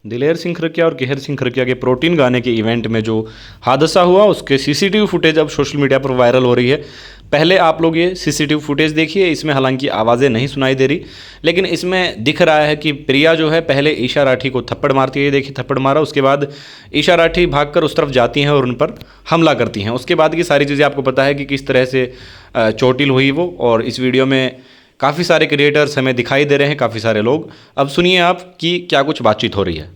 दिलेर सिंह खरकिया और केहर सिंह खरकिया के प्रोटीन गाने के इवेंट में जो हादसा हुआ उसके सीसीटीवी फुटेज अब सोशल मीडिया पर वायरल हो रही है। पहले आप लोग ये सीसीटीवी फुटेज देखिए, इसमें हालांकि आवाज़ें नहीं सुनाई दे रही, लेकिन इसमें दिख रहा है कि प्रिया जो है पहले ईशा राठी को थप्पड़ मारती है। ये देखिए थप्पड़ मारा, उसके बाद ईशा राठी भागकर उस तरफ जाती हैं और उन पर हमला करती हैं। उसके बाद की सारी चीज़ें आपको पता है कि किस तरह से चोटिल हुई वो। और इस वीडियो में काफ़ी सारे क्रिएटर्स हमें दिखाई दे रहे हैं, काफ़ी सारे लोग। अब सुनिए आप कि क्या कुछ बातचीत हो रही है।